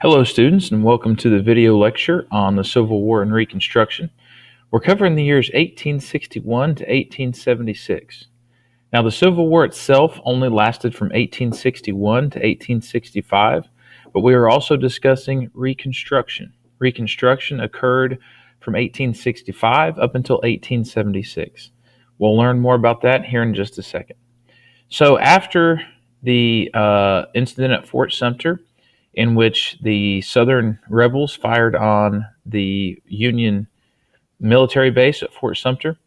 Hello students, and welcome to the video lecture on the Civil War and Reconstruction. We're covering the years 1861 to 1876. Now, the Civil War itself only lasted from 1861 to 1865, but we are also discussing Reconstruction. Reconstruction occurred from 1865 up until 1876. We'll learn more about that here in just a second. So after the incident at Fort Sumter, in which the Southern rebels fired on the Union military base at Fort Sumter,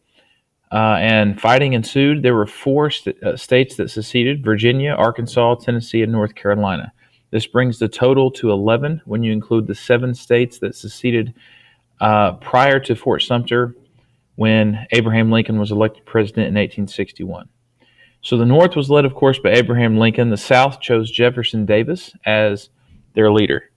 and fighting ensued. There were four states that seceded: Virginia, Arkansas, Tennessee, and North Carolina. This brings the total to 11 when you include the 7 states that seceded prior to Fort Sumter when Abraham Lincoln was elected president in 1861. So the North was led, of course, by Abraham Lincoln. The South chose Jefferson Davis as their leader.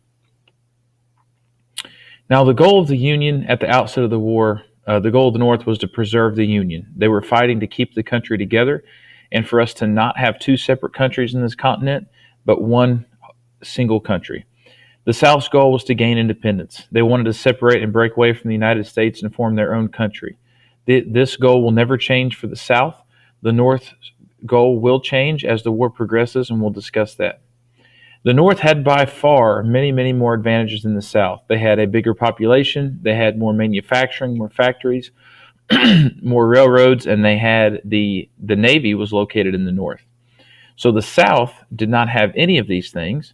Now, the goal of the Union at the outset of the war, the goal of the North was to preserve the Union. They were fighting to keep the country together and for us to not have 2 separate countries in this continent, but one single country. The South's goal was to gain independence. They wanted to separate and break away from the United States and form their own country. This goal will never change for the South. The North's goal will change as the war progresses, and we'll discuss that. The North had by far many, many more advantages than the South. They had a bigger population, they had more manufacturing, more factories, more railroads, and they had the Navy was located in the North. So the South did not have any of these things.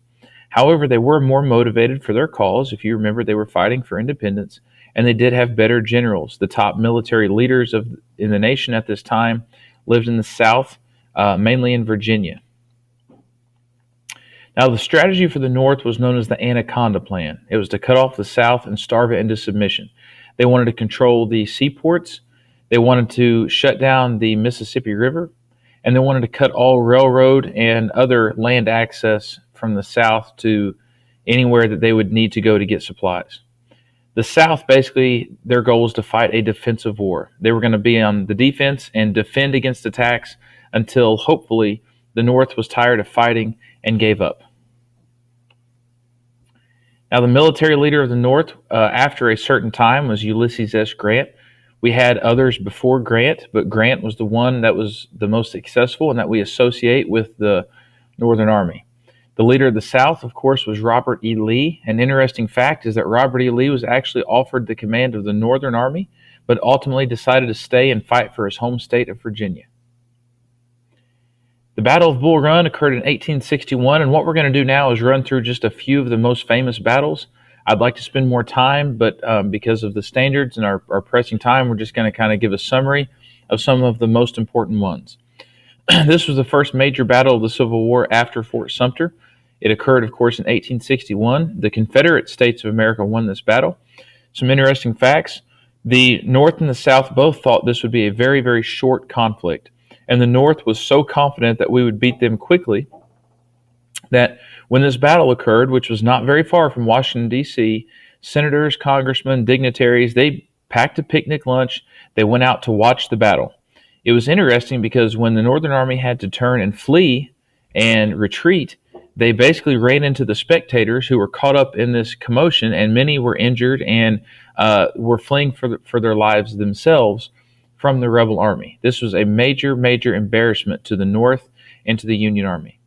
However, they were more motivated for their cause. If you remember, they were fighting for independence, and they did have better generals. The top military leaders in the nation at this time lived in the South, mainly in Virginia. Now, the strategy for the North was known as the Anaconda Plan. It was to cut off the South and starve it into submission. They wanted to control the seaports, they wanted to shut down the Mississippi River, and they wanted to cut all railroad and other land access from the South to anywhere that they would need to go to get supplies. The South, basically, their goal was to fight a defensive war. They were going to be on the defense and defend against attacks until, hopefully, the North was tired of fighting and gave up. Now, the military leader of the North after a certain time was Ulysses S. Grant. We had others before Grant, but Grant was the one that was the most successful and that we associate with the Northern Army. The leader of the South, of course, was Robert E. Lee. An interesting fact is that Robert E. Lee was actually offered the command of the Northern Army, but ultimately decided to stay and fight for his home state of Virginia. The Battle of Bull Run occurred in 1861, and what we're going to do now is run through just a few of the most famous battles. I'd like to spend more time, but because of the standards and our pressing time, we're just going to kind of give a summary of some of the most important ones. This was the first major battle of the Civil War after Fort Sumter. It occurred, of course, in 1861. The Confederate States of America won this battle. Some interesting facts. The North and the South both thought this would be a very, very short conflict. And the North was so confident that we would beat them quickly that when this battle occurred, which was not very far from Washington, D.C., senators, congressmen, dignitaries, they packed a picnic lunch. They went out to watch the battle. It was interesting because when the Northern Army had to turn and flee and retreat, they basically ran into the spectators who were caught up in this commotion, and many were injured and were fleeing for their lives themselves from the rebel army. This was a major, major embarrassment to the North and to the Union Army.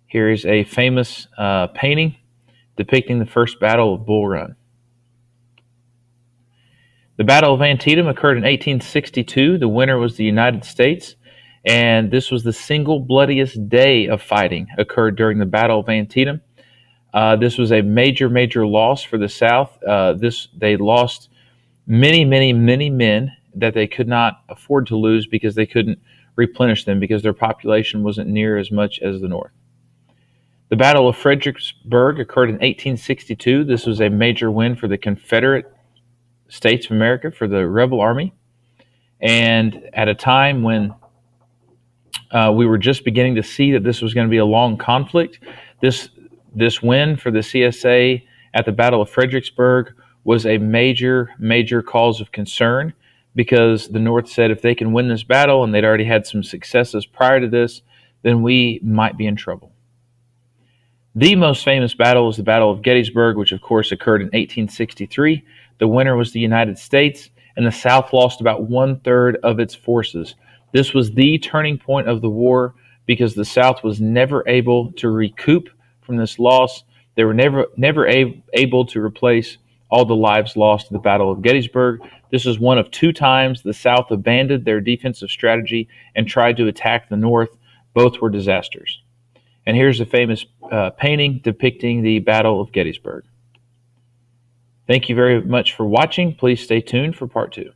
Here is a famous painting depicting the first battle of Bull Run. The Battle of Antietam occurred in 1862. The winner was the United States, and this was the single bloodiest day of fighting occurred during the Battle of Antietam. This was a major, major loss for the South. They lost many, many, many men that they could not afford to lose because they couldn't replenish them because their population wasn't near as much as the North. The Battle of Fredericksburg occurred in 1862. This was a major win for the Confederate States of America, for the rebel army. And at a time when we were just beginning to see that this was going to be a long conflict, this win for the CSA at the Battle of Fredericksburg was a major, major cause of concern, because the North said if they can win this battle, and they'd already had some successes prior to this, then we might be in trouble. The most famous battle is the Battle of Gettysburg, which of course occurred in 1863. The winner was the United States, and the South lost about one-third of its forces. This was the turning point of the war because the South was never able to recoup from this loss. They were never able to replace all the lives lost in the Battle of Gettysburg. This was one of two times the South abandoned their defensive strategy and tried to attack the North. Both were disasters. And here's a famous painting depicting the Battle of Gettysburg. Thank you very much for watching. Please stay tuned for part 2.